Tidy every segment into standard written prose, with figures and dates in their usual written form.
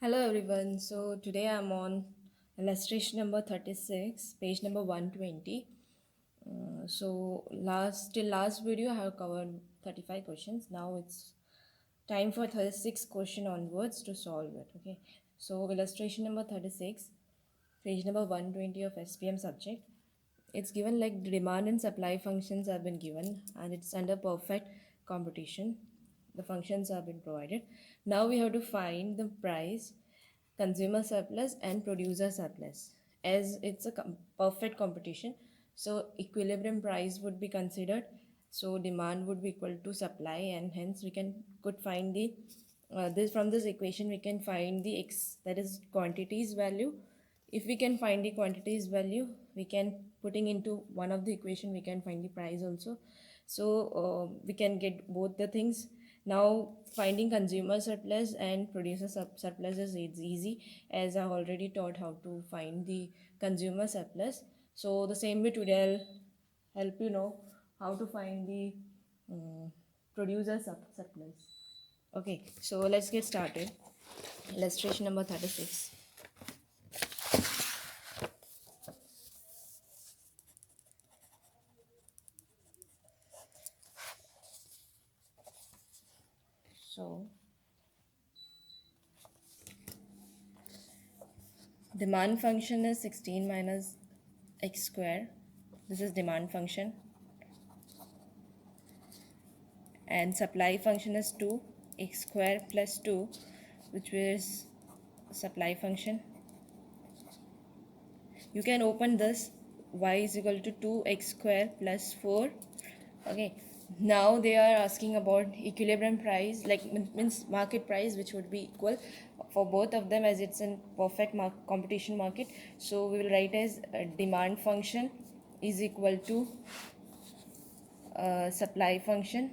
Hello everyone. So today I'm on illustration number 36, page number 120. Till last video I have covered 35 questions. Now it's time for 36 question onwards to solve it. Okay. So illustration number 36, page number 120 of SPM subject. It's given like the demand and supply functions have been given and it's under perfect competition. The functions have been provided. Now we have to find the price, consumer surplus and producer surplus. As it's a perfect competition, so equilibrium price would be considered, so demand would be equal to supply, and hence we could find the this from this equation we can find the x, that is quantities value. If we can find the quantities value, we can putting into one of the equation we can find the price also. So we can get both the things. Now finding consumer surplus and producer surplus is easy, as I already taught how to find the consumer surplus. So the same way today I'll help you know how to find the um, producer surplus. Okay, so let's get started. Illustration number 36. So demand function is 16 minus x square. This is demand function. And supply function is 2 x square plus 2, which is supply function. You can open this, y is equal to 2x square plus 4. Okay, now they are asking about equilibrium price, like means market price, which would be equal for both of them, as it's in perfect competition market. So we will write as demand function is equal to supply function.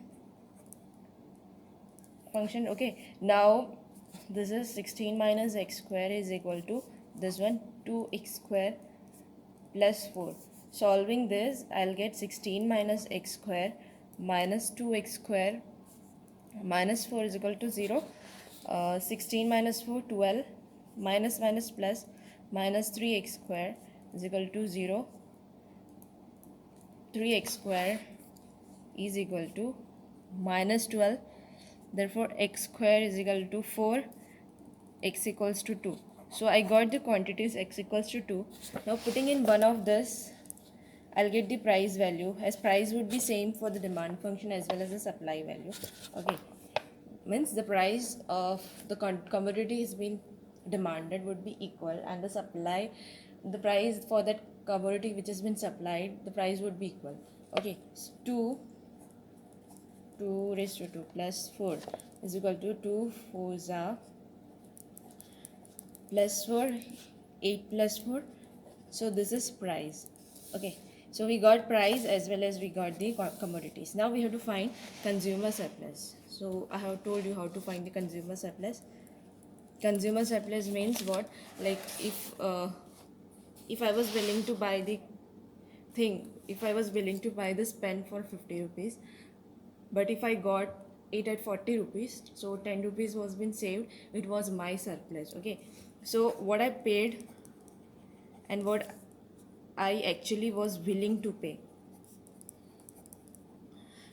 Okay, now this is 16 minus x square is equal to this one, 2x square plus 4. Solving this, I'll get 16 minus x square minus 2x square minus 4 is equal to 0. 16 minus 4, 12, minus minus plus, minus 3x square is equal to 0. 3x square is equal to minus 12. Therefore, x square is equal to 4, x equals to 2. So I got the quantities x equals to 2. Now putting in one of this, I'll get the price value, as price would be same for the demand function as well as the supply value. Okay, means the price of the commodity is being demanded would be equal, and the price for that commodity which has been supplied, the price would be equal. Okay, so 2 raised to 2 plus 4 is equal to 2 4s are plus 4, 8 plus 4. So this is price. Okay, so we got price as well as we got the commodities. Now we have to find consumer surplus. So I have told you how to find the consumer surplus. Consumer surplus means what? Like if I was willing to buy the thing, if I was willing to buy this pen for 50 rupees, but if I got it at 40 rupees, so 10 rupees was been saved, it was my surplus. Okay, so what I paid and what I actually was willing to pay.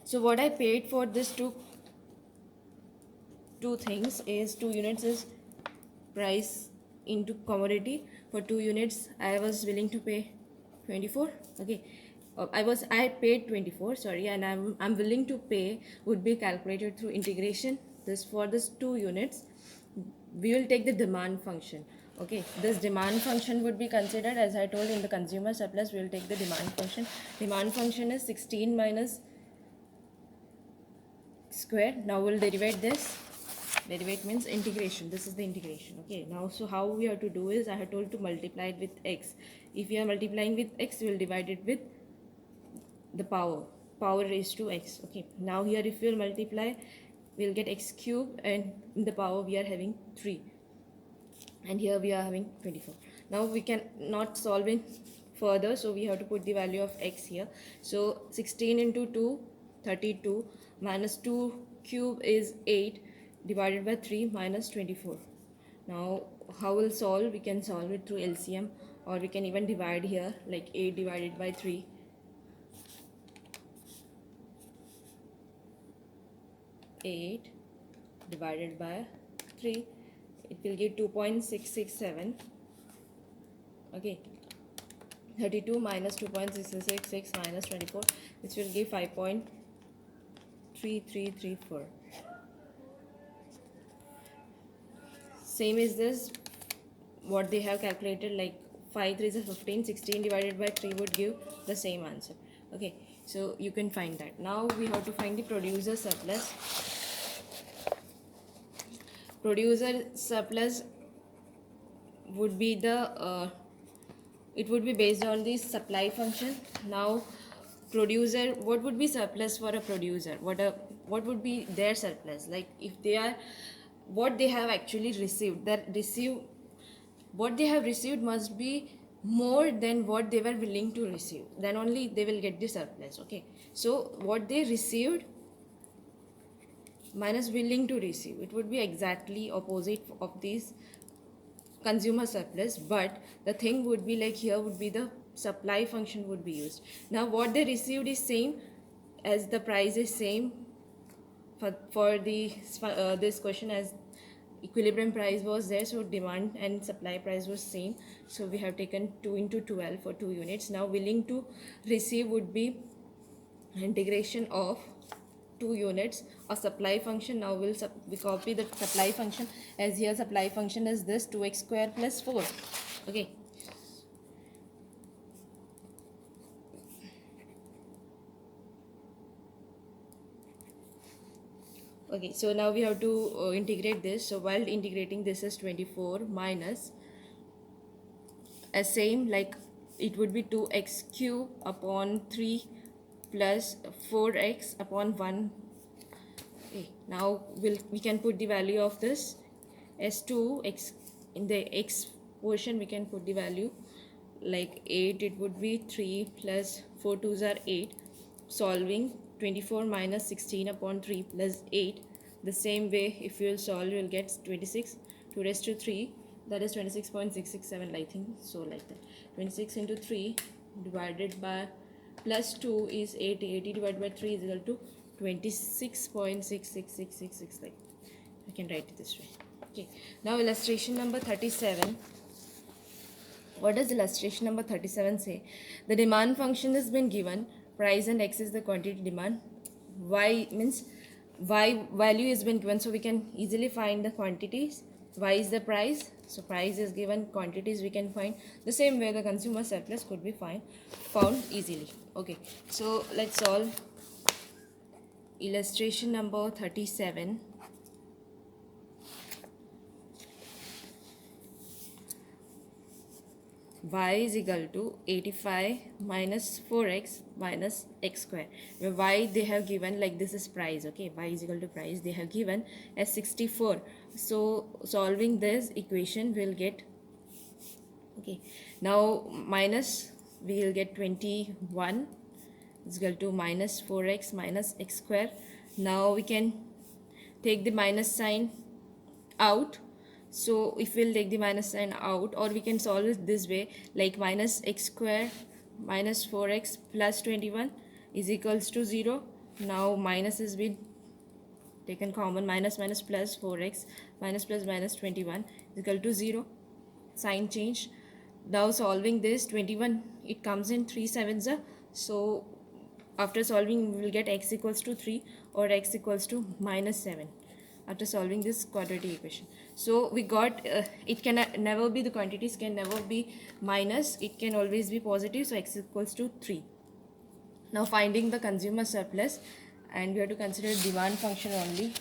So what I paid for this two things is 2 units is price into commodity. For 2 units I was willing to pay 24. Okay, I paid 24, sorry, and I'm willing to pay would be calculated through integration. This for this 2 units we will take the demand function. Okay, this demand function would be considered, as I told, in the consumer surplus we will take the demand function. Demand function is 16 minus square. Now we'll derivate this. Derivate means integration. This is the integration. Okay, now so how we have to do is, I have told to multiply it with x. If you are multiplying with x, we will divide it with the power raised to x. Okay, now here if we will multiply, we'll get x cube, and in the power we are having 3, and here we are having 24. Now we can not solve it further, so we have to put the value of x here. So 16 into 2, 32, minus 2 cube is 8, divided by 3 minus 24. Now how we'll solve? We can solve it through LCM, or we can even divide here, like 8 divided by 3. 8 divided by 3, it will give 2.667. Okay, 32 minus 2.666 minus 24, which will give 5.3334. Same is this, what they have calculated, like 5 3 is 15, 16 divided by 3 would give the same answer. Okay, so you can find that. Now we have to find the producer surplus. Producer surplus would be the it would be based on the supply function. Now producer, what would be surplus for a producer? What would be their surplus? Like if they are, what they have actually received, what they have received must be more than what they were willing to receive, then only they will get the surplus. Okay, so what they received minus willing to receive, it would be exactly opposite of these consumer surplus, but the thing would be like here would be the supply function would be used. Now what they received is same, as the price is same for the this question, as equilibrium price was there, so demand and supply price was same, so we have taken 2 into 12 for 2 units. Now willing to receive would be integration of 2 units or supply function. Now we copy the supply function, as here supply function is this 2x square plus 4. Okay, okay, so now we have to integrate this. So while integrating, this is 24 minus, as same like it would be 2x cube upon 3 plus 4x upon 1. Okay, now we can put the value of this as 2x in the x portion. We can put the value like 8, it would be 3 plus 4 2s are 8. Solving 24 minus 16 upon 3 plus 8, the same way if you will solve, you will get 26 2 raised to 3, that is 26.667, I think so, like that. 26 into 3 divided by plus 2 is 80. 80 divided by 3 is equal to 26.66666, like I can write it this way. Okay, now illustration number 37. What does illustration number 37 say? The demand function has been given, price and x is the quantity demand, y means y value has been given, so we can easily find the quantities. Y is the price, so price is given, quantities we can find. The same way the consumer surplus could be found easily. Okay, so let's solve illustration number 37. Y is equal to 85 minus 4x minus x square, where y they have given, like this is price. Okay, y is equal to price, they have given as 64. So solving this equation we'll get, okay, now minus, we will get 21 is equal to minus 4x minus x square. Now we can take the minus sign out. So if we'll take the minus sign out, or we can solve it this way, like minus x square minus 4x plus 21 is equals to 0. Now minus has been taken common, minus minus plus 4x minus plus minus 21 is equal to 0. Sign change. Now solving this, 21 it comes in 3 sevens, so after solving we will get x equals to 3 or x equals to minus 7 after solving this quadratic equation. So we got it can never be, the quantities can never be minus, it can always be positive, so x equals to 3. Now finding the consumer surplus, and we have to consider demand function only.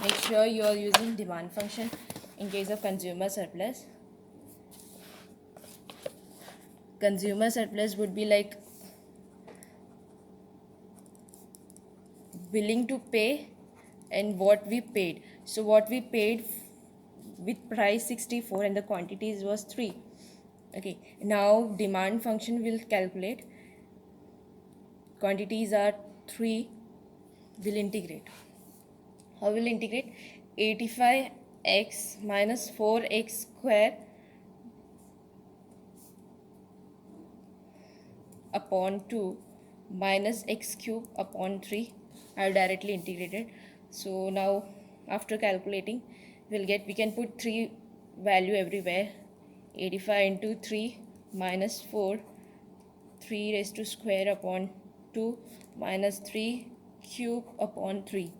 Make sure you are using demand function in case of consumer surplus. Consumer surplus would be like willing to pay and what we paid. So what we paid with price 64 and the quantities was 3. Okay, now demand function will calculate, quantities are 3, will integrate. How will integrate? 85 x minus 4x square upon 2 minus x cube upon 3. I have directly integrated. So now after calculating we can put 3 value everywhere. 85 into 3 minus 4, 3 raised to square upon 2 minus 3 cube upon 3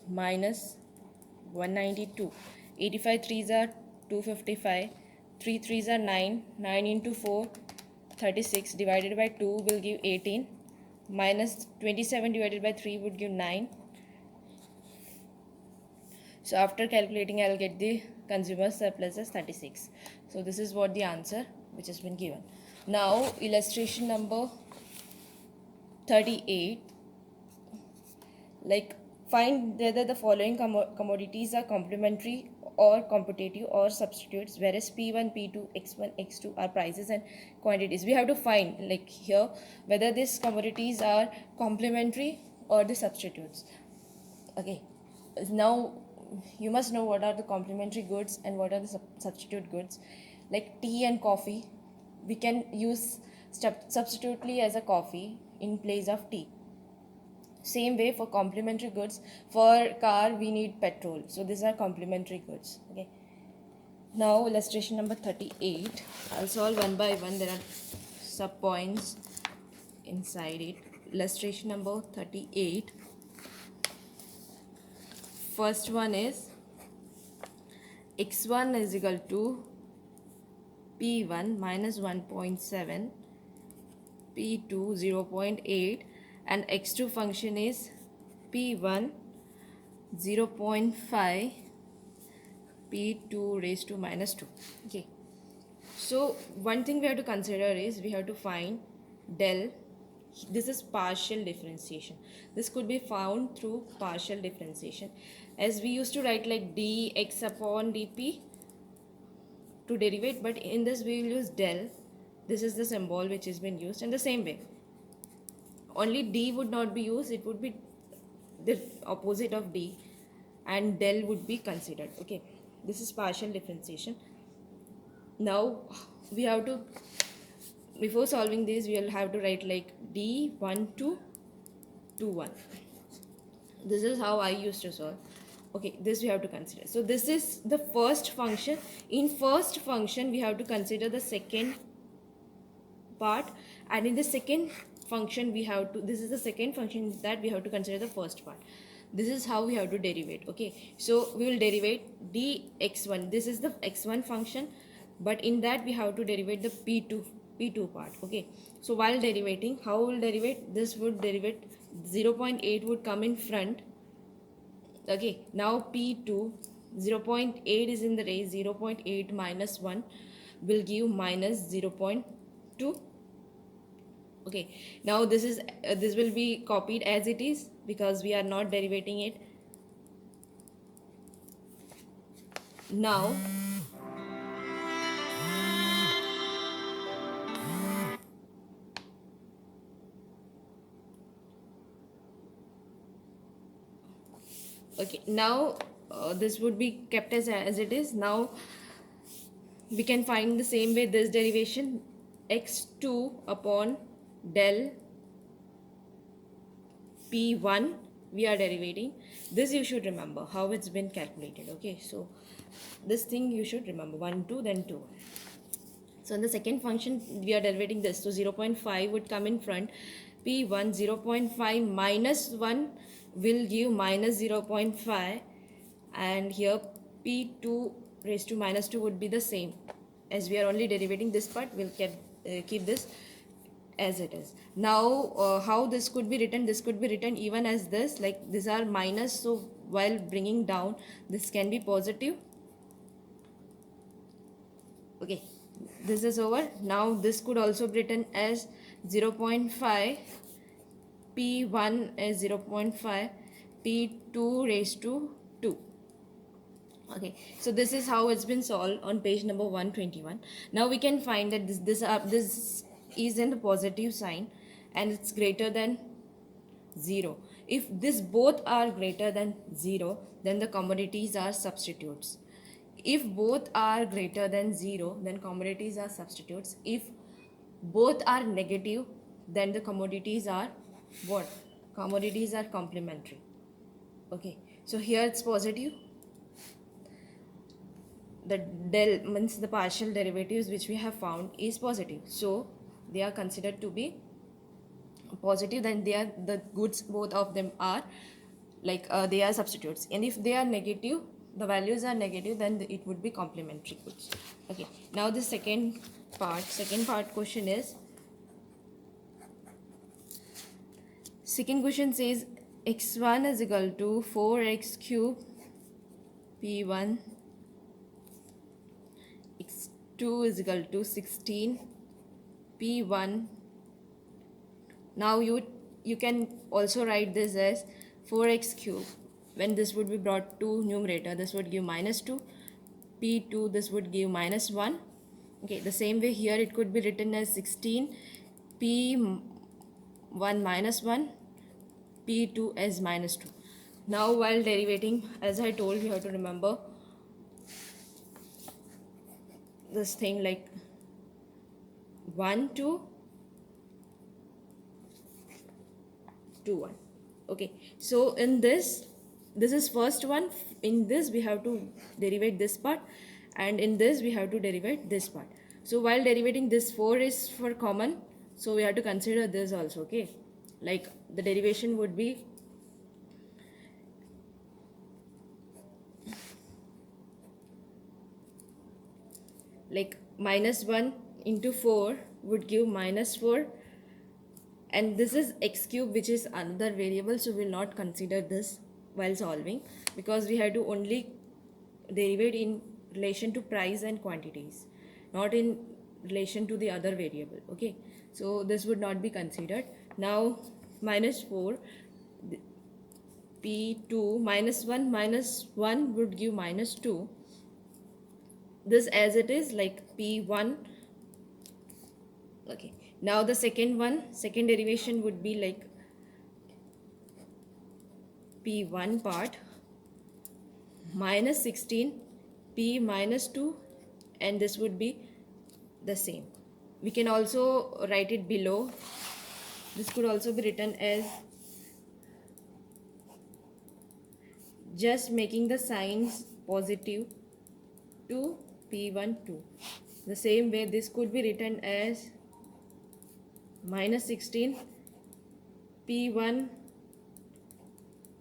minus 192. 85 3s are 255, 3 3s are 9, 9 into 4 36 divided by 2 will give 18, minus 27 divided by 3 would give 9. So after calculating I will get the consumer surplus as 36. So this is what the answer which has been given. Now illustration number 38, like find whether the following commodities are complementary or competitive or substitutes, whereas P1, P2, X1, X2 are prices and quantities. We have to find, like here, whether these commodities are complementary or the substitutes. Okay, now you must know what are the complementary goods and what are the substitute goods. Like tea and coffee, we can use substitutely as a coffee in place of tea. Same way for complementary goods, for car we need petrol, so these are complementary goods. Okay, now illustration number 38, I'll solve one by one. There are sub points inside it. Illustration number 38, first one is x1 is equal to p1 minus 1.7, p2 0.8, and x2 function is p1 0.5, p2 raised to minus 2. Okay, so one thing we have to consider is we have to find del. This is partial differentiation. This could be found through partial differentiation, as we used to write like dx upon dp to derivate, but in this we will use del. This is the symbol which has been used. In the same way, only d would not be used, it would be the opposite of d, and del would be considered. Okay, this is partial differentiation. Now we have to, before solving this, we will have to write like d1 to 2 1. This is how I used to solve. Okay, this we have to consider. So this is the first function. In first function we have to consider the second part, and in the second function we have to, this is the second function that we have to consider the first part. This is how we have to derivate. Okay, so we will derivate dx1. This is the x1 function, but in that we have to derivate the p2 part. Okay, so while derivating, how we will derivate? This would derivate 0.8 would come in front. Okay, now p2 0.8 is in the raise, 0.8 minus 1 will give minus 0.2. Okay, now this is this will be copied as it is because we are not derivating it. Now okay, now this would be kept as it is. Now we can find the same way this derivation, x2 upon del p1 we are derivating. This you should remember how it's been calculated. Okay, so this thing you should remember, 1 2 then 2. So in the second function we are derivating this, so 0.5 would come in front. p1 0.5 minus 1 will give minus 0.5, and here p2 raised to minus 2 would be the same. As we are only derivating this part, we'll keep this as it is. Now how this could be written? This could be written even as this, like these are minus, so while bringing down this can be positive. Okay, this is over. Now this could also be written as 0.5, p1 is 0.5, p2 raised to 2. Okay, so this is how it's been solved on page number 121. Now we can find that this is in the positive sign and it's greater than 0. If this both are greater than 0, then the commodities are substitutes. if both are greater than 0, then commodities are substitutes. If both are negative, then the commodities are what? Commodities are complementary. Okay, so here it's positive. The del means the partial derivatives which we have found is positive, so they are considered to be positive. Then they are the goods, both of them are like they are substitutes. And if they are negative, the values are negative, then it would be complementary goods. Okay, now the second part question is, second question says x1 is equal to 4x cube p1, x2 is equal to 16 p1. Now you can also write this as 4x cube. When this would be brought to numerator, this would give -2, p2 this would give -1. Okay, the same way here it could be written as 16 p1 -1, p2 as -2. Now while derivating, as I told, you have to remember this thing like 1 to 2 1. Okay, so in this is first one. In this we have to derivate this part, and in this we have to derivate this part. So while derivating, this 4 is for common, so we have to consider this also. Okay, like the derivation would be like -1 into 4 would give -4, and this is x cube, which is another variable, so we'll not consider this while solving, because we have to only derivate in relation to price and quantities, not in relation to the other variable. Okay, so this would not be considered. Now -4, p2 -1 would give -2. This as it is, like p1. Okay, now the second derivation would be like p1 part -16 p -2, and this would be the same. We can also write it below. This could also be written as, just making the signs positive, to p1 2. The same way this could be written as -16 p1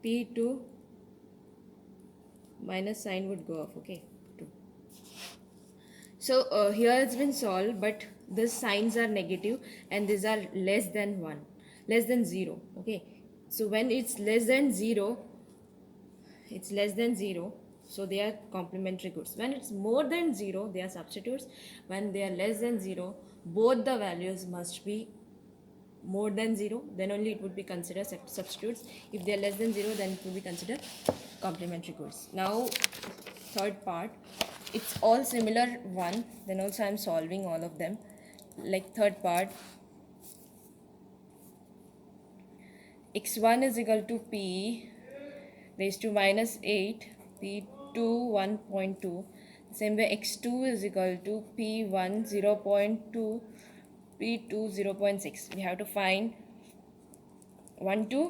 p2, minus sign would go off. Okay, 2. So here it's been solved, but these signs are negative and these are less than 0. Okay, so when it's less than 0, so they are complementary goods. When it's more than 0, they are substitutes. When they are less than 0, both the values must be more than 0, then only it would be considered substitutes. If they are less than 0, then it would be considered complementary goods. Now third part, it's all similar one, then also I'm solving all of them. Like third part, x1 is equal to p raised to -8 p2 1.2. Same way x2 is equal to p1 0.2 p2 0.6. We have to find 1 2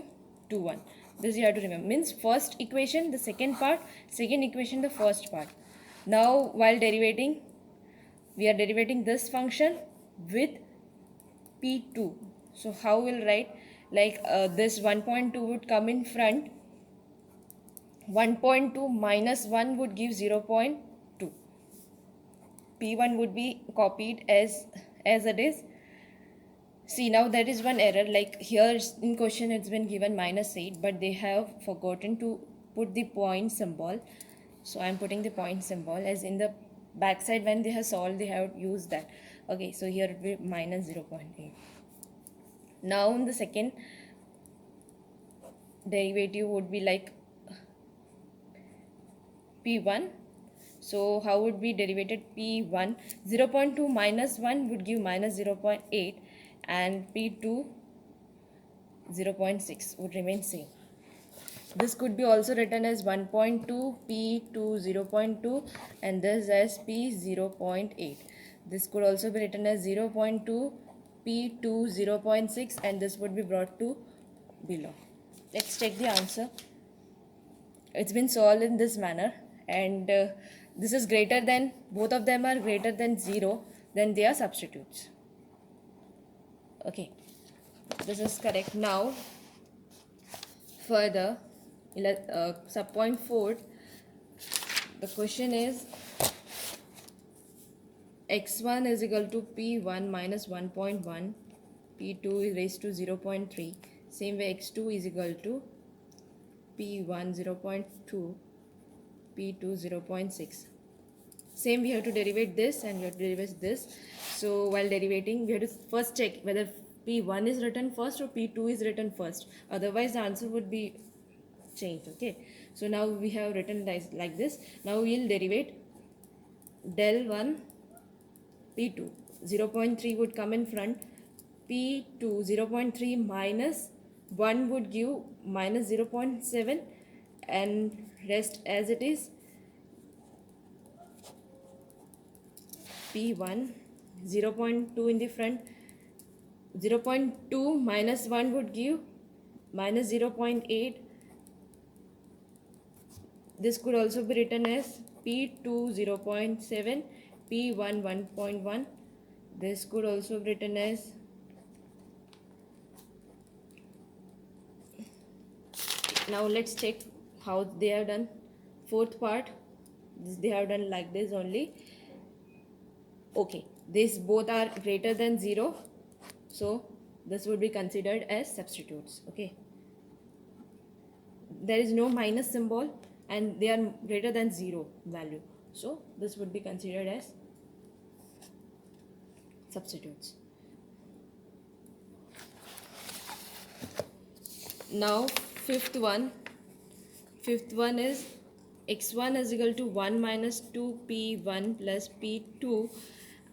2 1. This you have to remember. Means first equation the second part, second equation the first part. Now while derivating, we are derivating this function with p2. So how we'll write, like this 1.2 would come in front, 1.2 minus 1 would give 0.2. p1 would be copied as it is. See, now there is one error, like here in question it's been given -8, but they have forgotten to put the point symbol. So I'm putting the point symbol, as in the backside when they have solved they have used that. Okay, so here it will be -0.8. Now in the second derivative would be like p1. So how would be derivated p1? 0.2 minus 1 would give -0.8, and p2 0.6 would remain same. This could be also written as 1.2 P2 0.2 and this as P 0.8. This could also be written as 0.2 P2 0.6 and this would be brought to below. Let's check the answer. It's been solved in this manner and this is greater than, both of them are greater than 0, then they are substitutes. Okay, this is correct. Now further, sub point 4, the question is x1 is equal to p1 minus 1.1, p2 is raised to 0.3. Same way x2 is equal to p1 0.2, p2 0.6. Same, we have to derivate this and we have to derivate this. So while derivating, we have to first check whether p1 is written first or p2 is written first. Otherwise, the answer would be changed. Okay. So now we have written like this. Now we will derivate del 1 p2. 0.3 would come in front. p2 0.3 minus 1 would give minus 0.7 and rest as it is. p1 0.2 in the front, 0.2 minus 1 would give minus 0.8. This could also be written as p2 0.7, p1 1.1. This could also be written as now. Let's check how they have done. Fourth part, they have done like this only. Okay, these both are greater than 0, so this would be considered as substitutes. Okay, there is no minus symbol and they are greater than 0 value, so this would be considered as substitutes. Now fifth one is x1 is equal to 1 minus 2p1 plus p2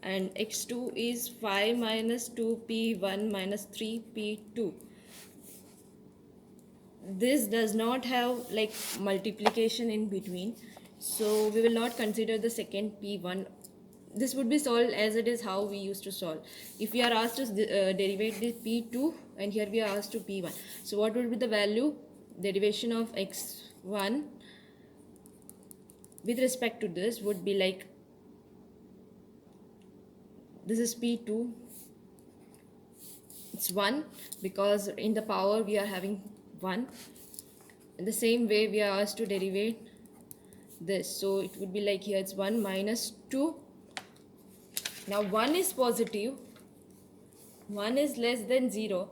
and x2 is 5 minus 2p1 minus 3p2. This does not have like multiplication in between, so we will not consider the second p1. This would be solved as it is how we used to solve. If we are asked to derivate the p2 and here we are asked to p1, so what would be the value derivation of x1 with respect to this would be like, this is p2, it's 1 because in the power we are having 1. In the same way we are asked to derivate this, so it would be like here it's 1 minus 2. Now 1 is positive, 1 is less than 0,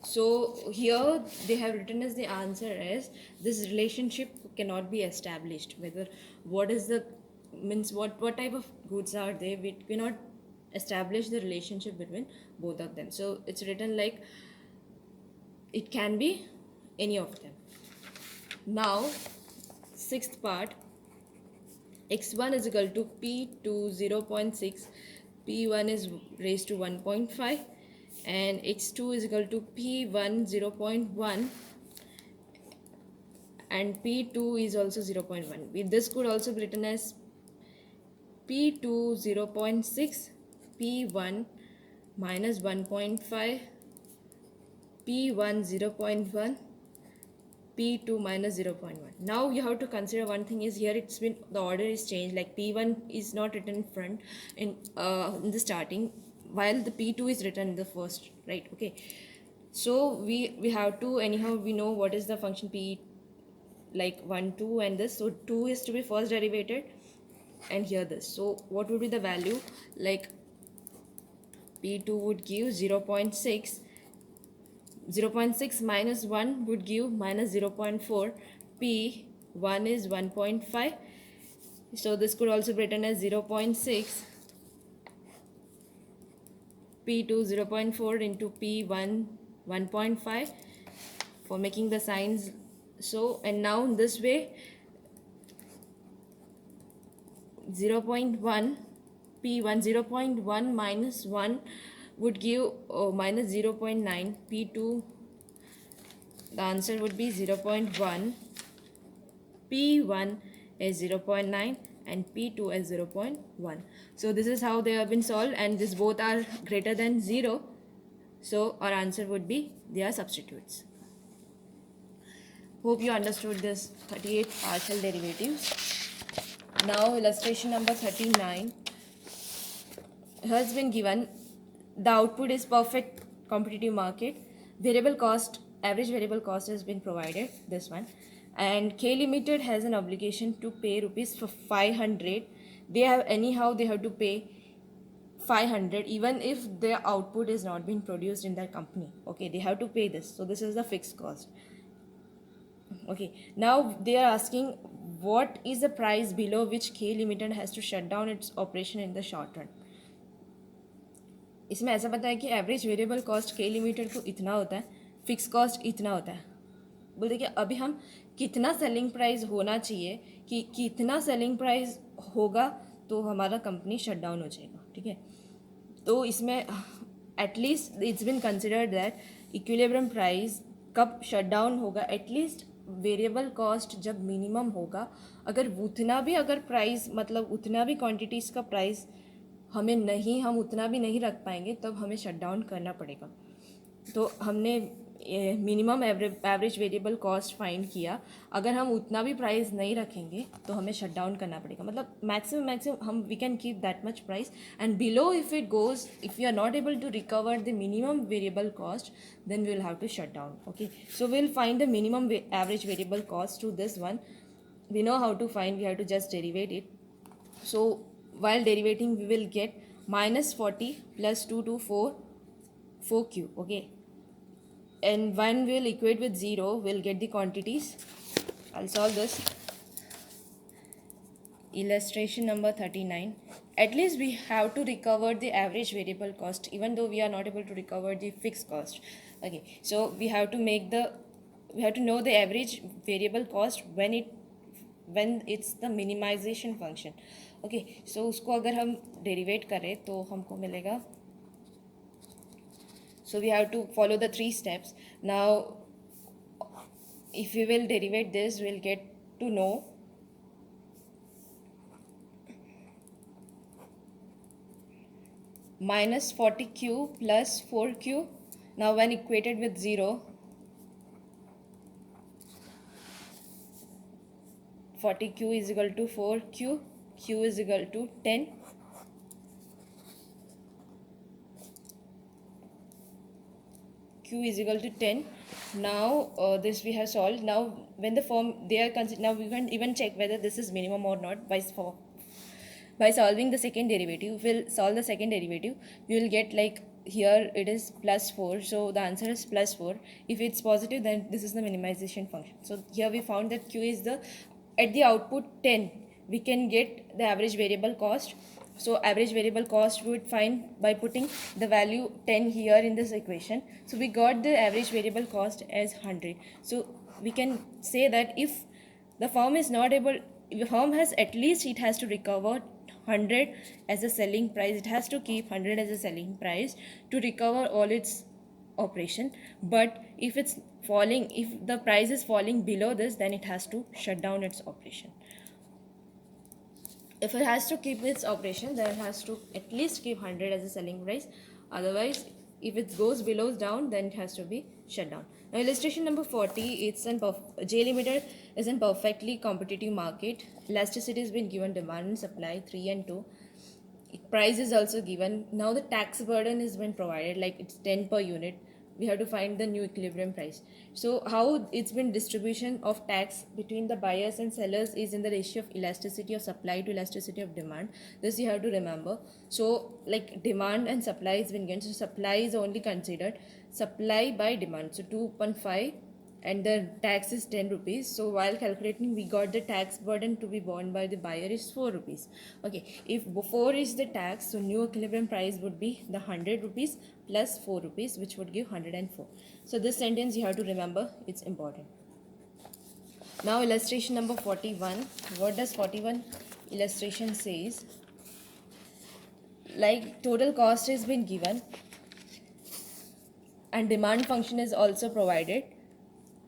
so here they have written as the answer as this relationship cannot be established. Whether what is the means what type of goods are they, we cannot establish the relationship between both of them, so it's written like it can be any of them. Now sixth part, x1 is equal to p2 0.6, p1 is raised to 1.5 and x2 is equal to p1 0.1 and p2 is also 0.1. This could also be written as p2 0.6, p1 minus 1.5, p1 0.1, p2 minus 0.1. Now you have to consider one thing is here it's been, the order is changed, like p1 is not written in front in the starting while the p2 is written in the first, right? Okay, so we have to, anyhow we know what is the function p, like 1 2 and this, so 2 is to be first derivated and here this, so what would be the value, like p2 would give 0.6, 0.6 minus 1 would give minus 0.4, p1 is 1.5, so this could also be written as 0.6, p2 0.4 into p1 1.5 for making the signs. So and now in this way 0.1 p1 0.1 minus 1 would give minus 0.9, p2 the answer would be 0.1, P1 is 0.9 and P2 is 0.1. So this is how they have been solved, and this both are greater than 0. So our answer would be they are substitutes. Hope you understood this 38 partial derivatives. Now illustration number 39 has been given. The output is perfect competitive market. Variable cost, average variable cost has been provided, this one. And K Limited has an obligation to pay rupees for 500. They have to pay 500 even if their output is not being produced in their company. Okay, they have to pay this. So this is the fixed cost. Okay, now they are asking what is the price below which K Limited has to shut down its operation in the short run. इसमें ऐसा पता है कि average variable cost के limited को इतना होता है, फिक्स कॉस्ट इतना होता है. बोलते कि अभी हम कितना सेलिंग प्राइस होना चाहिए, कि कितना सेलिंग प्राइस होगा तो हमारा कंपनी शट डाउन हो जाएगा. ठीक है, तो इसमें at least it's been considered that equilibrium price कब शट डाउन होगा, एटलीस्ट वेरिएबल कॉस्ट जब मिनिमम होगा. अगर उतना भी अगर प्राइस मतलब उतना भी क्वांटिटीज़ का प्राइस हम उतना भी नहीं रख पाएंगे तब हमें शट डाउन करना पड़ेगा. तो हमने minimum average variable cost find किया. अगर हम उतना भी प्राइस नहीं रखेंगे तो हमें शट डाउन करना पड़ेगा. मतलब मैक्सिमम हम we can keep that much price, and below if it goes, if you are not able to recover the minimum variable cost, then we will have to shut down. Okay, so we'll find the minimum average variable cost to this one. We know how to find, we have to just derivate it. So while derivating we will get minus 40 plus 2 to 4q. Okay, and 1 will equate with 0, we'll get the quantities. I'll solve this. Illustration number 39. At least we have to recover the average variable cost even though we are not able to recover the fixed cost. Okay, so we have to know the average variable cost when it's the minimization function. Okay, so उसको अगर हम derivate करें तो हमको मिलेगा. So we have to follow the 3 steps. Now if we will derivate this, we'll get to know minus 40q plus 4q. Now when equated with 0, 40q is equal to 4q, q is equal to 10. Q is equal to 10. Now this we have solved. Now when the form they are considered, now we can even check whether this is minimum or not by solving the second derivative. We'll solve the second derivative. We will get, like, here it is plus 4, so the answer is plus 4. If it's positive, then this is the minimization function. So here we found that Q is at the output 10, we can get the average variable cost. So average variable cost we would find by putting the value 10 here in this equation. So we got the average variable cost as 100. So we can say that if the firm is not able, the firm has, at least it has to recover 100 as a selling price. It has to keep 100 as a selling price to recover all its operation. But if it's falling, if the price is falling below this, then it has to shut down its operation. If it has to keep its operation, then it has to at least keep 100 as a selling price. Otherwise, if it goes below down, then it has to be shut down. Now illustration number 40, it's J Limited is in perfectly competitive market. Elasticity has been given, demand and supply 3 and 2. Price is also given. Now the tax burden has been provided, like it's 10 per unit. We have to find the new equilibrium price. So how it's been distribution of tax between the buyers and sellers is in the ratio of elasticity of supply to elasticity of demand. This you have to remember. So like demand and supply has been given. So supply is only considered supply by demand. So 2.5 and the tax is 10 rupees. So while calculating, we got the tax burden to be borne by the buyer is 4 rupees. Okay, if 4 is the tax, so new equilibrium price would be the 100 rupees plus 4 rupees, which would give 104. So this sentence you have to remember, it's important. Now illustration number 41. What does 41 illustration says? Like total cost has been given and demand function is also provided.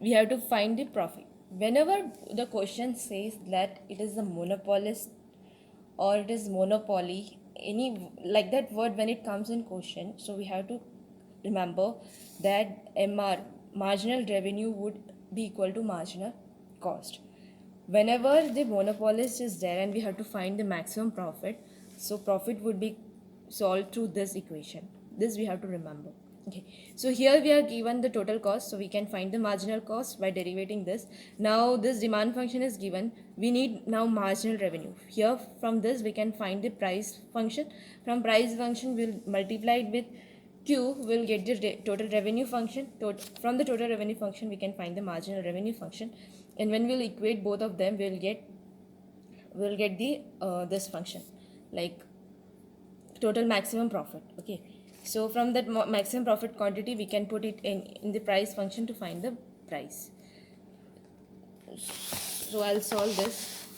we have to find the profit. Whenever the question says that it is the monopolist or it is monopoly, any like that word when it comes in question, so we have to remember that MR, marginal revenue, would be equal to marginal cost. Whenever the monopolist is there and we have to find the maximum profit, so profit would be solved through this equation. This we have to remember. Okay, so here we are given the total cost, so we can find the marginal cost by derivating this. Now this demand function is given, we need now marginal revenue. Here from this we can find the price function. From price function we'll multiply it with Q, will get the total revenue function. From the total revenue function we can find the marginal revenue function, and when we'll equate both of them we'll get the this function, like total maximum profit. Okay, so from that maximum profit quantity we can put it in the price function to find the price. So I'll solve this.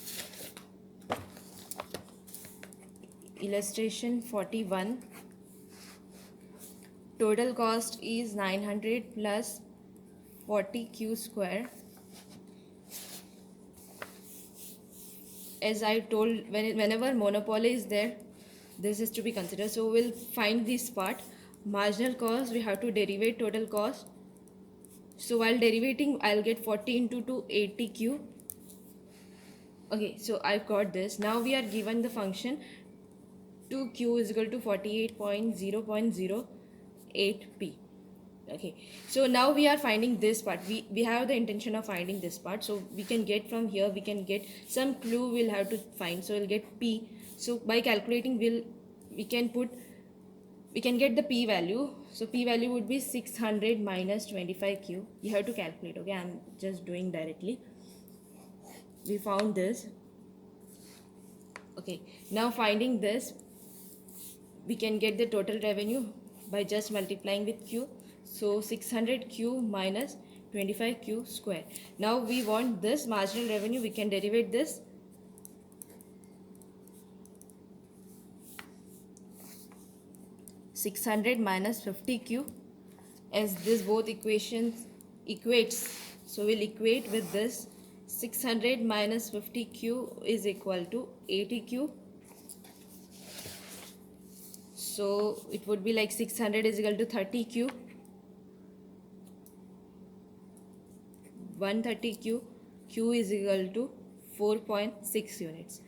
Illustration 41. Total cost is 900 plus 40q square. As I told, whenever monopoly is there, this is to be considered. So we'll find this part. Marginal cost, we have to derivate total cost. So while derivating, I'll get 40 into 2, 80q. Okay, so I've got this. Now we are given the function 2q is equal to 48.0.08p. Okay, so now we are finding this part. We have the intention of finding this part, so we can get from here, we can get some clue we'll have to find. So we'll get p. So by calculating we can get the p value. So p value would be 600 minus 25q. You have to calculate. Okay, I'm just doing directly. We found this. Okay, now finding this, we can get the total revenue by just multiplying with q. So 600q minus 25q square. Now we want this marginal revenue, we can derivate this. (600 minus 50q), as this both equations equates, so we'll equate with this. 600 minus 50q is equal to 80q. So it would be like 600 is equal to 30q. 130q. Q is equal to 4.6 units.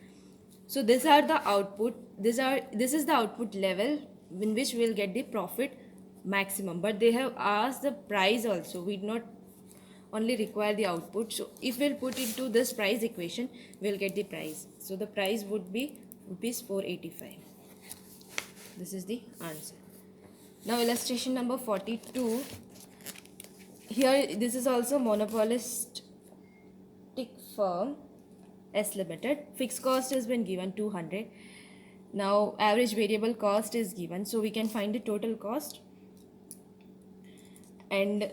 So these are the output. This is the output level in which we will get the profit maximum. But they have asked the price also. We do not only require the output. So if we'll put into this price equation, we'll get the price. So the price would be rupees 485. This is the answer. Now illustration number 42. Here this is also monopolistic firm S Limited. Fixed cost has been given 200. Now average variable cost is given, so we can find the total cost. And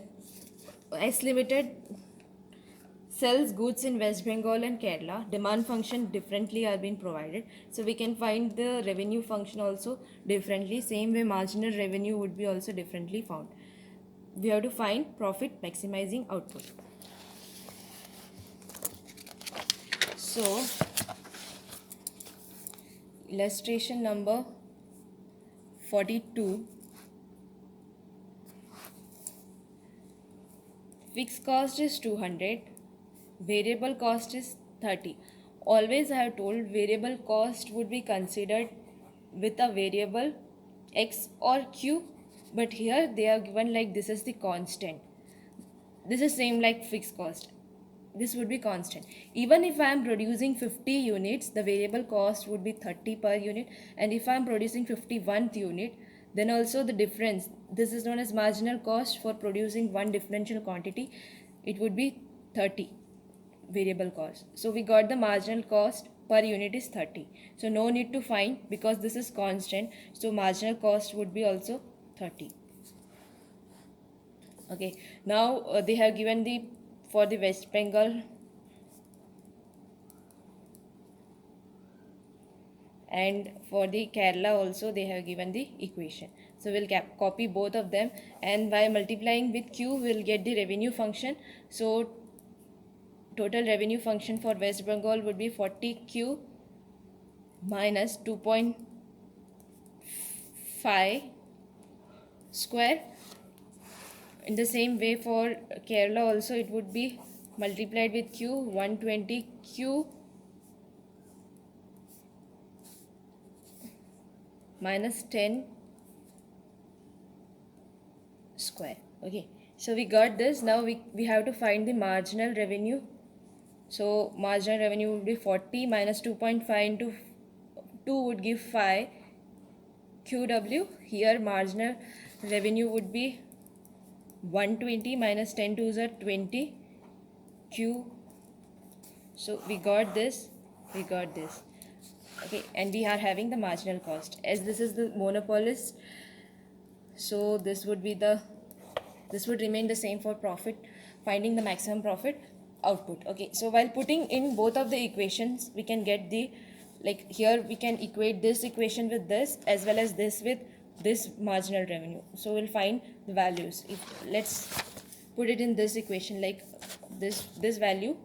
S Limited sells goods in West Bengal and Kerala. Demand function differently are being provided, so we can find the revenue function also differently. Same way marginal revenue would be also differently found. We have to find profit maximizing output. So illustration number 42. Fixed cost is 200, variable cost is 30. Always I have told variable cost would be considered with a variable x or q, but here they are given like this is the constant. This is same like fixed cost. This would be constant. Even if I am producing 50 units, the variable cost would be 30 per unit, and if I am producing 51th unit, then also the difference, this is known as marginal cost for producing one differential quantity, it would be 30 variable cost. So we got the marginal cost per unit is 30. So no need to find because this is constant. So marginal cost would be also 30. Okay, now they have given the for the West Bengal and for the Kerala also they have given the equation. So we'll copy both of them, and by multiplying with Q we'll get the revenue function. So total revenue function for West Bengal would be 40Q minus 2.5 square. In the same way for Kerala also it would be multiplied with Q, 120Q minus 10 square. Okay, so we got this. Now we have to find the marginal revenue. So marginal revenue would be 40 minus 2.5 into 2 would give 5 QW. Here marginal revenue would be 120 minus 10 to the 20 Q. So we got this. Okay, and we are having the marginal cost. As this is the monopolist, so this would remain the same for profit, finding the maximum profit output. Okay, so while putting in both of the equations, we can get the, like here we can equate this equation with this as well as this with this marginal revenue. So we'll find the values. Let's put it in this equation, like this value.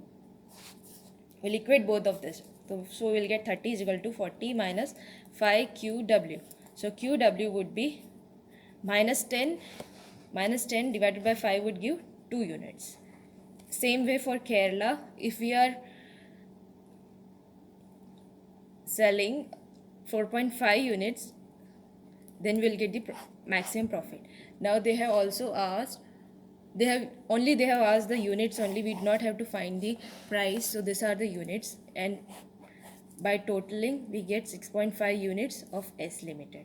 We'll equate both of this. So we'll get 30 is equal to 40 minus 5 QW. So QW would be minus 10 divided by 5 would give 2 units. Same way for Kerala, if we are selling 4.5 units, then we'll get the maximum profit. Now they have also asked, they have asked the units only. We do not have to find the price. So these are the units, and by totaling we get 6.5 units of S Limited.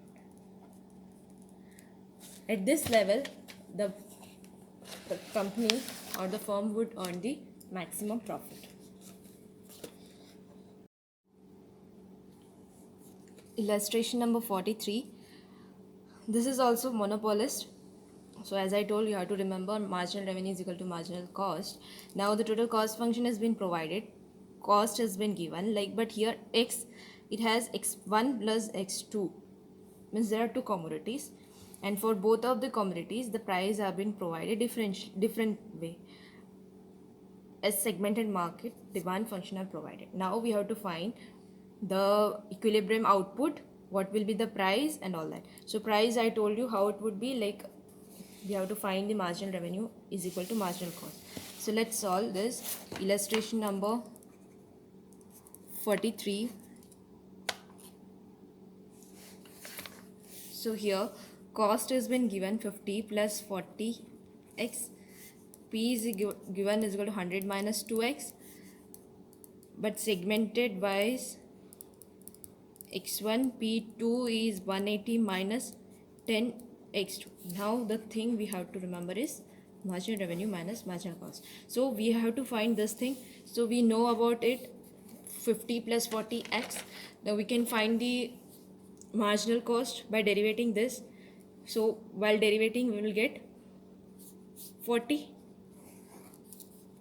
At this level, the company or the firm would earn the maximum profit. Illustration number 43. This is also monopolist. So as I told you, have to remember marginal revenue is equal to marginal cost. Now the total cost function has been provided, cost has been given, like, but here x, it has x1 plus x2, means there are two commodities, and for both of the commodities the price have been provided different way. As segmented market, demand function are provided. Now we have to find the equilibrium output, what will be the price and all that. So price, I told you how it would be, like we have to find the marginal revenue is equal to marginal cost. So let's solve this. Illustration number 43. So here cost has been given 50 plus 40x, P is given is equal to 100 minus 2x, but segmented wise x1 P2 is 180 minus 10x2. Now the thing we have to remember is marginal revenue minus marginal cost. So we have to find this thing. So we know about it, 50 plus 40x. Now we can find the marginal cost by derivating this. So while derivating we will get 40.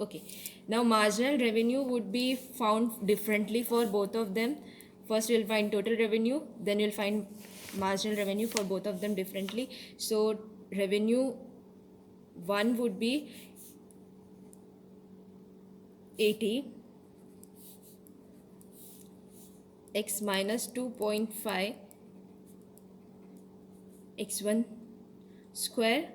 Okay, now marginal revenue would be found differently for both of them. First you will find total revenue, then you will find marginal revenue for both of them differently. So revenue 1 would be 80 x minus 2.5 x1 square.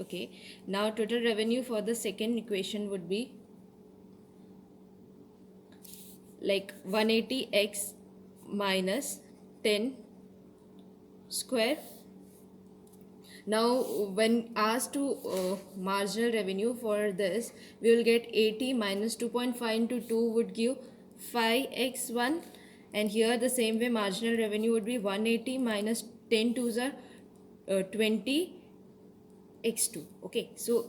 Okay, now total revenue for the second equation would be like 180x minus 10 square. Now when asked to marginal revenue for this, we will get 80 minus 2.5 into 2 would give 5x1, and here the same way marginal revenue would be 180 minus 10 to the 20 x2. Okay, so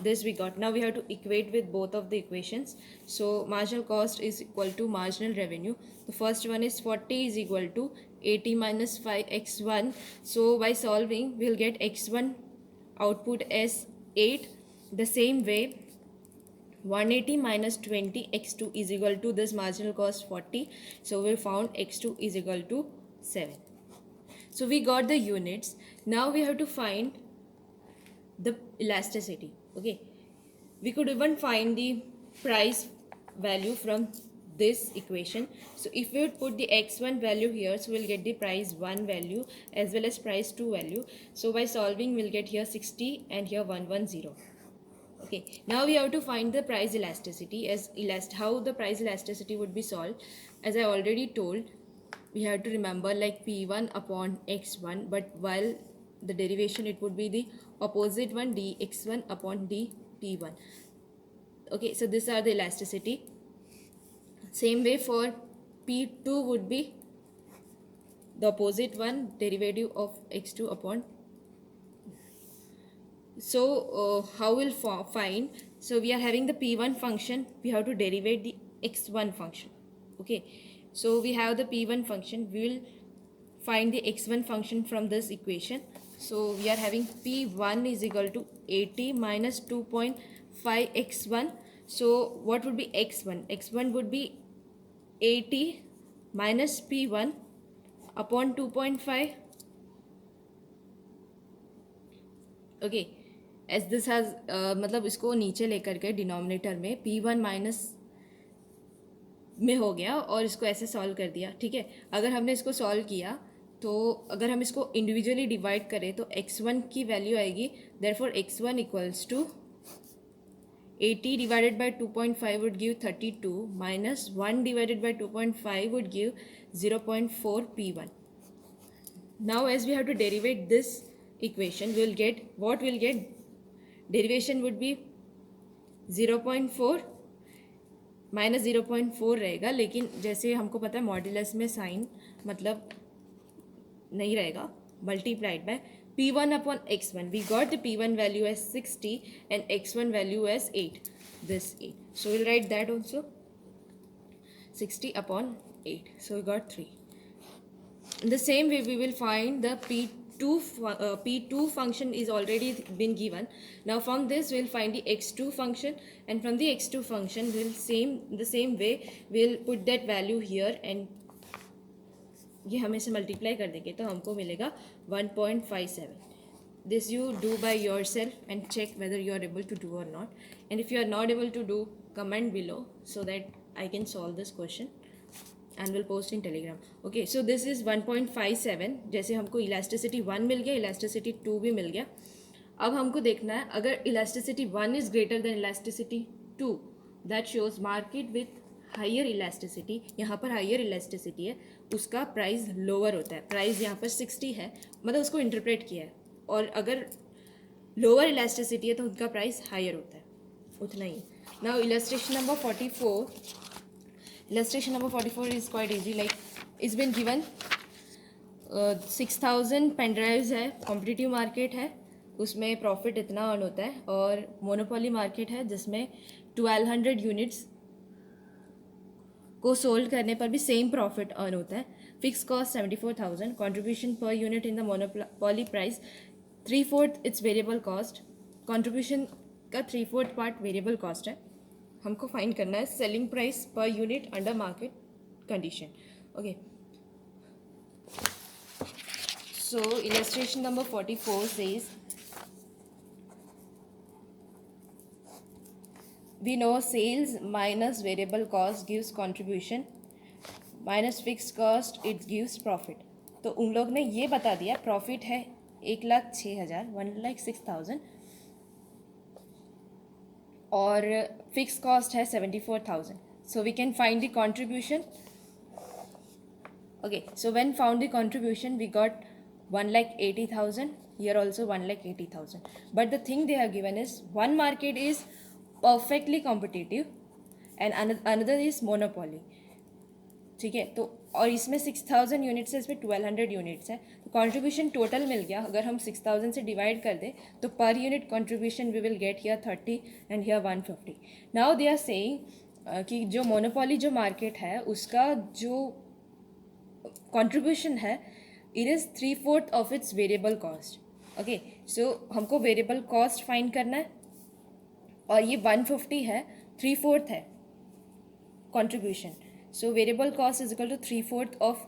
this we got. Now we have to equate with both of the equations. So marginal cost is equal to marginal revenue. The first one is 40 is equal to 80 minus 5x1. So by solving we will get x1 output as 8. The same way 180 minus 20 x2 is equal to this marginal cost 40. So we found x2 is equal to 7. So we got the units. Now we have to find the elasticity. Okay, we could even find the price value from this equation. So if we would put the x1 value here, so we'll get the price 1 value as well as price 2 value. So by solving, we'll get here 60 and here 110. Okay, now we have to find the price elasticity. How the price elasticity would be solved, as I already told, we have to remember like p1 upon x1, but while the derivation it would be the opposite one, dx1 upon dt1. Okay, so these are the elasticity. Same way for p2 would be the opposite one, derivative of x2 upon. So how we'll find? So we are having the p1 function, we have to derivate the x1 function. Okay, so we have the p1 function, we will find the x1 function from this equation. So we are having p1 is equal to 80 minus 2.5 x1. So what would be x1? x1 would be 80 minus p1 upon 2.5. Okay, as this has मतलब इसको नीचे लेकर के denominator में p1 minus में हो गया और इसको ऐसे सॉल्व कर दिया. ठीक है, अगर हमने इसको सॉल्व किया तो अगर हम इसको इंडिविजुअली डिवाइड करें तो x1 की वैल्यू आएगी, therefore x1 equals to 80 divided by 2.5 would give 32 minus 1 divided by 2.5 would give 0.4 p1. Now as we have to derivate this equation, we will get what we'll get. Derivation would be 0.4 minus 0.4 रहेगा, लेकिन जैसे हमको पता है modulus में sign मतलब नहीं रहेगा, multiplied by p1 upon x1. We got the p1 value as 60 and x1 value as 8. This 8. So we'll write that also. 60 upon 8. So we got 3. In the same way, we will find the p2 function is already been given. Now from this we'll find the x2 function, and from the x2 function we'll the same way we'll put that value here and ये हमें से multiply कर देंगे तो हमको मिलेगा 1.57. This you do by yourself and check whether you are able to do or not. And if you are not able to do, comment below so that I can solve this question and will post in Telegram. Okay, so this is 1.57. जैसे हमको elasticity 1 मिल गया, elasticity 2 भी मिल गया. अब हमको देखना है अगर elasticity 1 is greater than elasticity 2, that shows market with higher elasticity. यहाँ पर हाइयर इलास्टिसिटी है, उसका प्राइस लोअर होता है. प्राइस यहाँ पर 60 है, मतलब उसको इंटरप्रेट किया है. और अगर लोअर इलास्टिसिटी है तो उनका प्राइस हाइयर होता है, उतना ही. Now illustration number 44. Illustration number 44 is quite easy. Like it's been given 6000 pen drives है, कॉम्पिटिटिव मार्केट है, उसमें प्रॉफिट इतना अर्न होता है. और मोनोपोली मार्केट है जिसमें 1200 यूनिट्स को सोल्ड करने पर भी सेम प्रॉफिट अर्न होता है. Fix cost 74,000. Contribution per unit in the monopoly price 3/4 it's variable cost. Contribution का 3/4 पार्ट वेरिएबल कॉस्ट है. हमको फाइंड करना है selling price per unit under market condition. Okay, so illustration number 44 says we know sales minus variable cost gives contribution minus fixed cost it gives profit. तो उन लोग ने ये बता दिया प्रॉफिट है 1,06,000 1,06,000 और फिक्स कॉस्ट है 74,000. So we can find the contribution. Okay, so when found the contribution we got 1,80,000. here also 1,80,000. but the thing they have given is one market is perfectly competitive and another is monopoly. ठीक है, तो और इसमें 6,000 units है, इसमें 1,200 units है. तो contribution total मिल गया. अगर हम 6,000 से डिवाइड कर दें तो पर unit contribution we will get here 30 and here 150. Now they are saying कि जो मोनोपोली जो मार्केट है उसका जो कंट्रीब्यूशन है it is 3/4 of its variable cost. Okay, so हमको वेरिएबल कॉस्ट फाइंड करना है और ये 150 है. 3/4 है contribution. So variable cost is equal to 3/4 of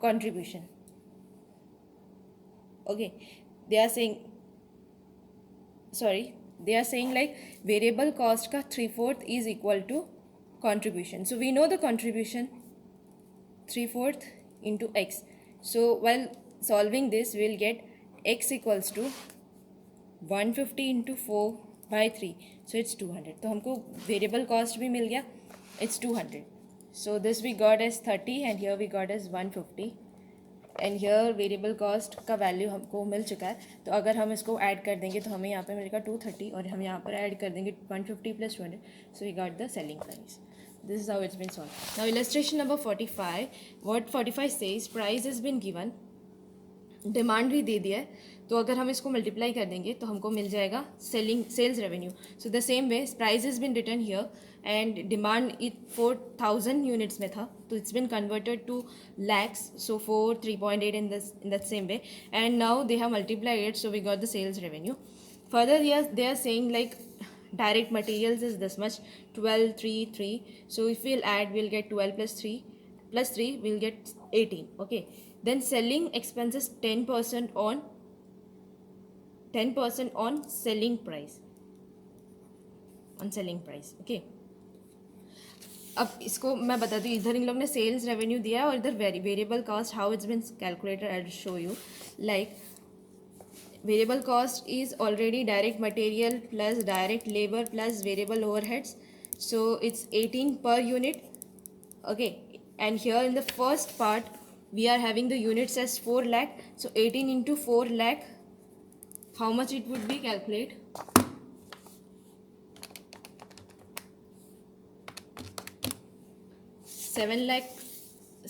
contribution. Okay, they are saying, sorry, they are saying like variable cost ka 3/4 is equal to contribution. So we know the contribution 3/4 into x. So while solving this, we'll get x equals to 150 into 4 by 3. So it's 200. तो हमको variable cost भी मिल गया. It's 200. So this we got as 30 and here we got as 150. And here variable cost का value हमको मिल चुका है. तो अगर हम इसको ऐड कर देंगे तो हमें यहाँ पे मिलेगा 230 और हम यहाँ पर ऐड कर देंगे 150 plus 200. So we got the selling price. This is how it's been solve. Now illustration number 45. What 45 says price is been given, demand भी दे दिया है. तो अगर हम इसको मल्टीप्लाई कर देंगे तो हमको मिल जाएगा sales revenue. So the same way price is been return here and demand 4,000 units में था, तो it's been converted to lakhs. So 4 3.8 in that same way and now they have multiplied it. So we got the sales revenue. Further they are saying like direct materials is this much, 12 3 3. So if we'll add, we'll get 12 plus 3 we'll get 18. Okay, then selling expenses 10% on selling price, okay. अब इसको मैं बता दूँ, इधर इन लोग ने sales revenue दिया है और इधर variable cost how it's been calculated. I will show you. Like variable cost is already direct material plus direct labor plus variable overheads, so it's 18 per unit. Okay, and here in the first part we are having the units as 4 lakh, so 18 into 4 lakh, how much it would be? Calculate.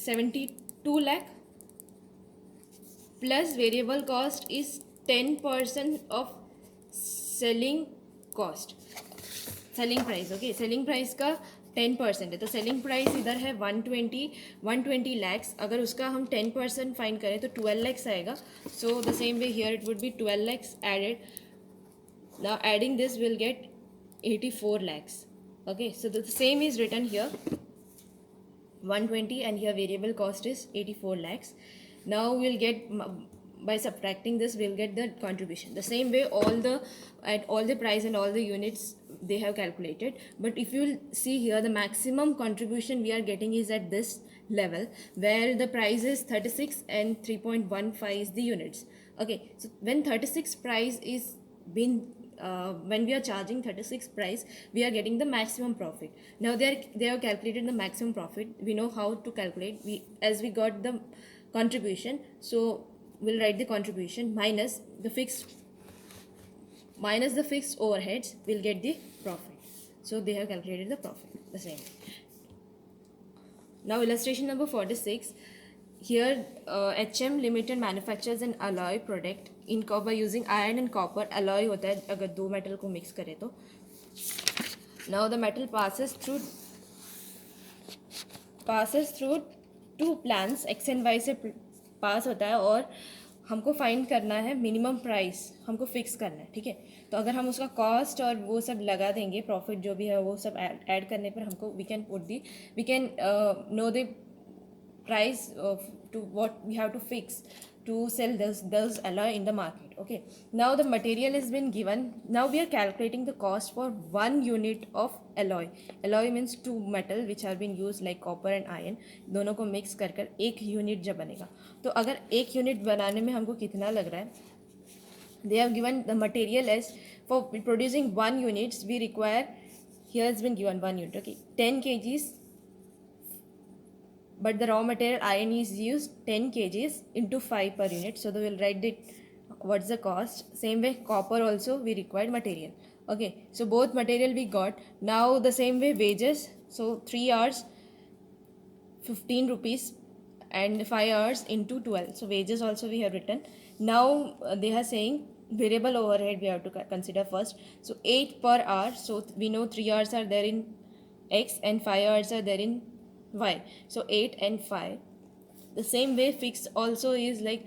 72 lakh plus variable cost is 10% of selling cost, selling price. Okay, selling price का 10% है, तो selling price इधर है 120 लैक्स. अगर उसका हम 10% find करें तो 12 लैक्स आएगा. So the same way here it would be 12 lakhs added. Now adding this will get 84 lakhs. Okay, so the same is written here 120 and here variable cost is 84 lakhs. Now we'll get, by subtracting this we'll get the contribution. The same way at all the price and all the units they have calculated, but if you see here the maximum contribution we are getting is at this level where the price is 36 and 3.15 is the units. Okay, so when 36 price is been when we are charging 36 price, we are getting the maximum profit. Now they have calculated the maximum profit. We know how to calculate. As we got the contribution, so we'll write the contribution minus the fixed overheads, we'll get the profit. So they have calculated the profit the same. Now illustration number 46. Here HM Limited manufactures an alloy product in copper using iron and copper. Alloy होता है अगर दो metal को mix करें तो. Now the metal passes through two plants, X and Y से पास होता है और हमको फाइंड करना है मिनिमम प्राइस, हमको फिक्स करना है. ठीक है, तो अगर हम उसका कॉस्ट और वो सब लगा देंगे, प्रॉफिट जो भी है वो सब ऐड करने पर हमको we can know the price to what we have to fix to sell those alloy in the market. Okay, now the material has been given. Now we are calculating the cost for 1 unit of alloy. Alloy means two metal which have been used like copper and iron. दोनों को mix कर एक unit जब बनेगा, तो अगर एक unit बनाने में हमको कितना लग रहा है, they have given the material as for producing 1 units we require, here has been given 1 unit. Okay, 10 kgs, but the raw material iron is used 10 kgs into 5 per unit. So they will write what's the cost. Same way copper also we required material. Okay, so both material we got. Now the same way wages, so 3 hours 15 rupees and 5 hours into 12, so wages also we have written. Now they are saying variable overhead we have to consider first. So 8 per hour, so we know 3 hours are there in X and 5 hours are there in Y, so 8 and 5. The same way fixed also is like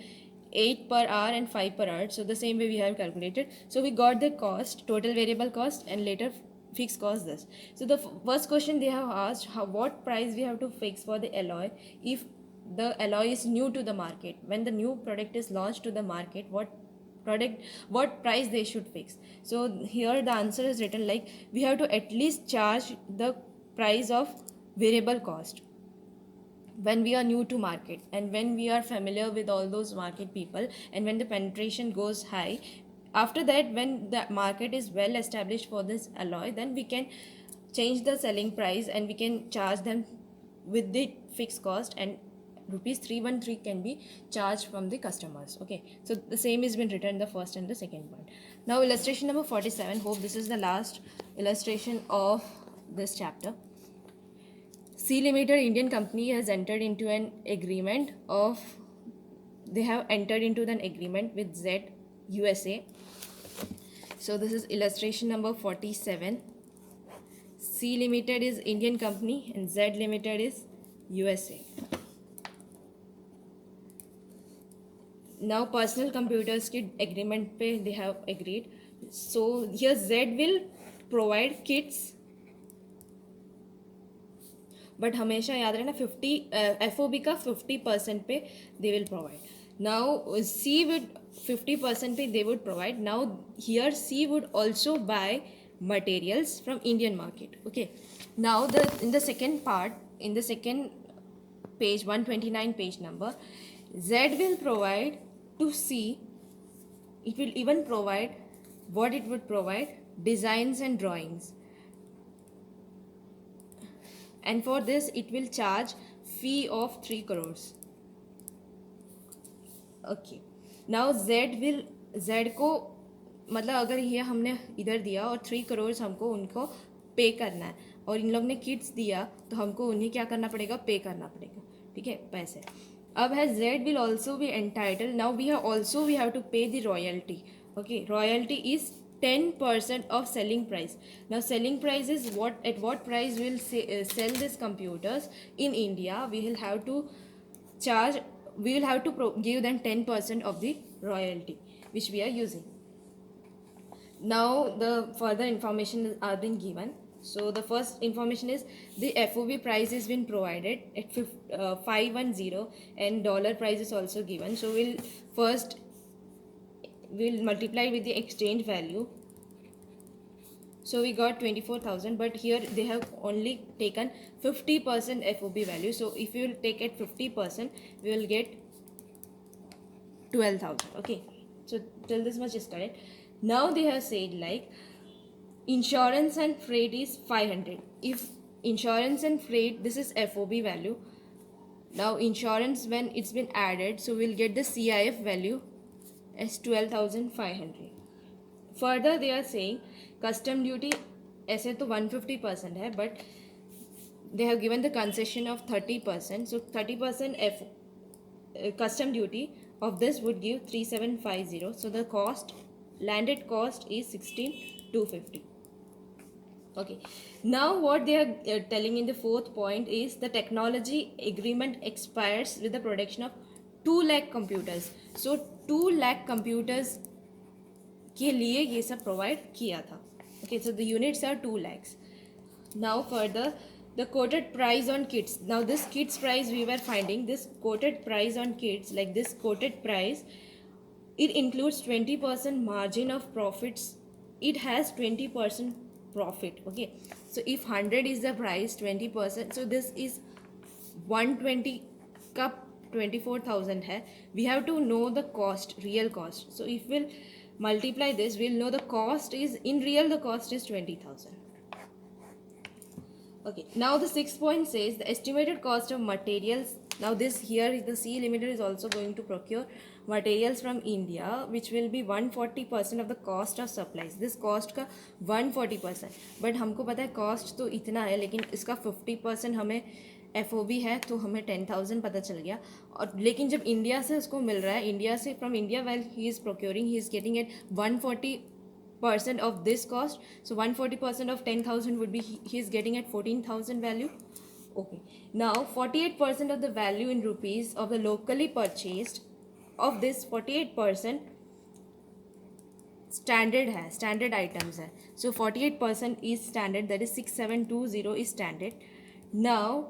8 per hour and 5 per hour, so the same way we have calculated. So we got the cost, total variable cost, and later fixed cost this. So the first question they have asked, what price we have to fix for the alloy if the alloy is new to the market. When the new product is launched to the market, what price they should fix. So here the answer is written like we have to at least charge the price of variable cost when we are new to market, and when we are familiar with all those market people, and when the penetration goes high. After that, when the market is well established for this alloy, then we can change the selling price and we can charge them with the fixed cost, and rupees 313 can be charged from the customers. Okay, so the same has been written in the first and the second point. Now illustration number 47, hope this is the last illustration of this chapter. Sea Limited Indian company has entered into an agreement of, they have entered into an agreement with Z USA. So this is illustration number 47. Sea Limited is Indian company and Z Limited is USA. Now personal computers के agreement पे they have agreed. So here Z will provide kits, but हमेशा याद रखना 50 FOB का 50% पे they will provide. Now C would 50% पे they would provide. Now here C would also buy materials from Indian market. Okay, now in the second part, in the second page 129 page number, Z will provide to C, it will even provide what it would provide, designs and drawings, and for this it will charge fee of 3 crores. Okay, now Z को मतलब अगर ये हमने इधर दिया और 3 करोड़ हमको उनको पे करना है, और इन लोग ने किट्स दिया तो हमको उन्हें क्या करना पड़ेगा, पे करना पड़ेगा. ठीक है, पैसे. अब है Z will also be entitled. Now we have to pay the royalty. Okay, royalty is 10% of selling price. Now selling price is at what price we will sell these computers in India. We will have to give them 10% of the royalty which we are using. Now the further information are being given. So the first information is the FOB price has been provided at 510 and dollar price is also given. So we'll multiply with the exchange value. So we got 24,000, but here they have only taken 50% FOB value. So if you will take at 50%, we will get 12,000. Okay, so till this much is correct. Now they have said like insurance and freight is 500. If insurance and freight, this is FOB value. Now insurance, when it's been added, so we'll get the CIF value as 12,500. Further they are saying custom duty ऐसे तो 150% है, but they have given the concession of 30%. So 30% custom duty of this would give 3750. So the landed cost is 16,250. Okay, now what they are telling in the fourth point is the technology agreement expires with the production of 2 lakh computers. So 2 lakh computers के लिए ये सब provide किया था. Okay, so the units are 2 lakhs. Now further, the quoted price on kits. Now this kits price we were finding, this quoted price on kits, like this quoted price, it includes 20% margin of profits. It has 20% profit. Okay, so if 100 is the price, 20%, so this is 120 का 24,000 है. We have to know the cost, real cost. So if we'll multiply this, we'll know the cost is, in real the cost is 20,000. Okay, now the 6th point says the estimated cost of materials. Now this here the Sea Limited is also going to procure materials from India, which will be 140% of the cost of supplies. This cost का 140%, but हमको पता है cost तो इतना है, लेकिन इसका 50% हमें FOB है, तो हमें 10,000 पता चल गया. और लेकिन जब इंडिया से उसको मिल रहा है, इंडिया से from India while he is procuring, he is getting at 140% of this cost. So 140% of 10,000 would be, he is getting at 14,000 value. Okay, now 48% of the value in rupees of the locally purchased, of this 48%, standard है, standard items है. सो 48% is standard, that is 6720 is standard. Now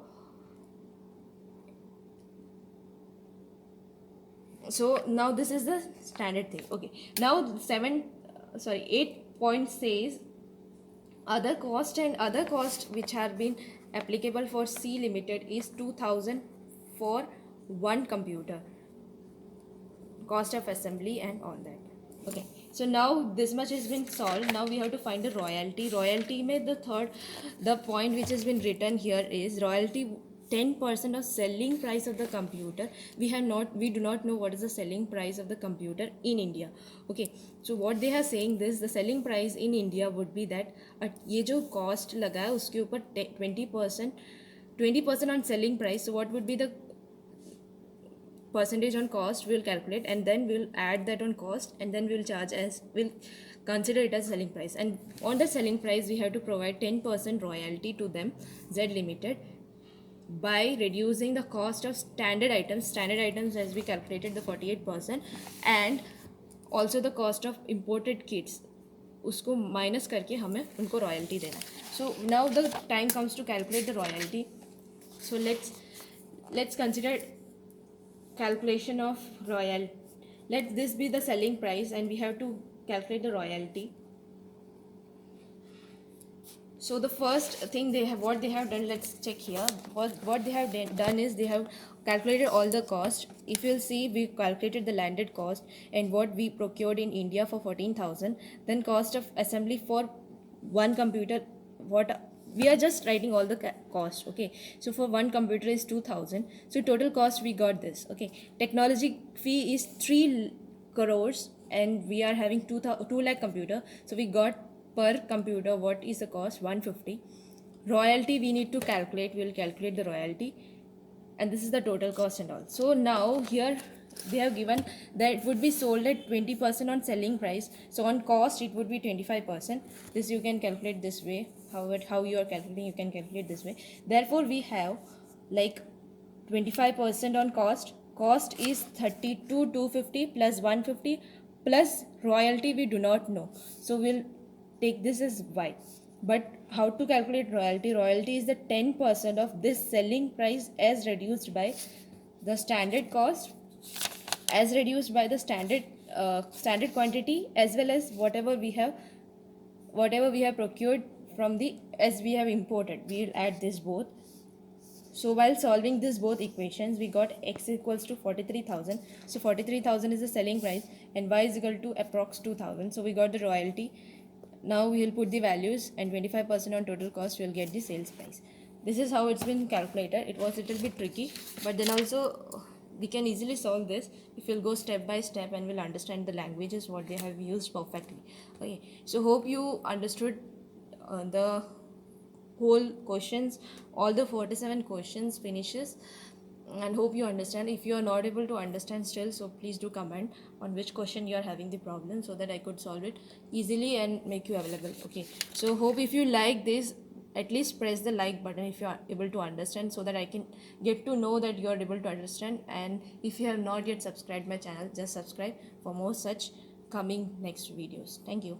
so now this is the standard thing. Okay, now 8 point says other cost, and other cost which have been applicable for C limited is 2000 for one computer, cost of assembly and all that. Okay, so now this much has been solved. Now we have to find the royalty mein the point which has been written here is royalty 10% of selling price of the computer. We do not know what is the selling price of the computer in India. Okay, so what they are saying this, the selling price in India would be that ये जो cost लगा है उसके ऊपर 20% on selling price. So what would be the percentage on cost? We'll calculate, and then we'll add that on cost, and then we'll charge as, we'll consider it as selling price. And on the selling price we have to provide 10% royalty to them, Z Limited, by reducing the cost of standard items as we calculated the 48%, and also the cost of imported kits, उसको minus करके हमें उनको royalty देना. So now the time comes to calculate the royalty. So let's consider calculation of royal. Let this be the selling price and we have to calculate the royalty. So the first thing what they have done, let's check here. What they have done is they have calculated all the cost. If you'll see, we calculated the landed cost and what we procured in India for 14,000. Then cost of assembly for one computer, what we are just writing all the cost. Okay, so for one computer is 2,000. So total cost we got this. Okay, technology fee is 3 crores and we are having 2 lakh computer. So we got per computer what is the cost, 150. Royalty we need to calculate. We will calculate the royalty, and this is the total cost and all. So now here they have given that it would be sold at 20% on selling price. So on cost it would be 25%. This you can calculate this way. How you are calculating, you can calculate this way. Therefore we have like 25% on cost. Cost is 32,250 plus 150 plus royalty we do not know. So we'll take this as y. But how to calculate royalty? Royalty is the 10% of this selling price as reduced by the standard cost, as reduced by the standard quantity, as well as whatever we have procured from the, as we have imported. We will add this both. So while solving this both equations, we got x equals to 43,000. So 43,000 is the selling price and y is equal to approx 2,000. So we got the royalty. Now we will put the values and 25% on total cost, we will get the sales price. This is how it's been calculated. It was a little bit tricky, but then also we can easily solve this if we'll go step by step and we'll understand the languages what they have used perfectly. Okay, so hope you understood the whole questions, all the 47 questions finishes, and hope you understand. If you are not able to understand still, so please do comment on which question you are having the problem so that I could solve it easily and make you available. Okay, so hope if you like this, at least press the like button if you are able to understand, so that I can get to know that you are able to understand. And if you have not yet subscribed my channel, just subscribe for more such coming next videos. Thank you.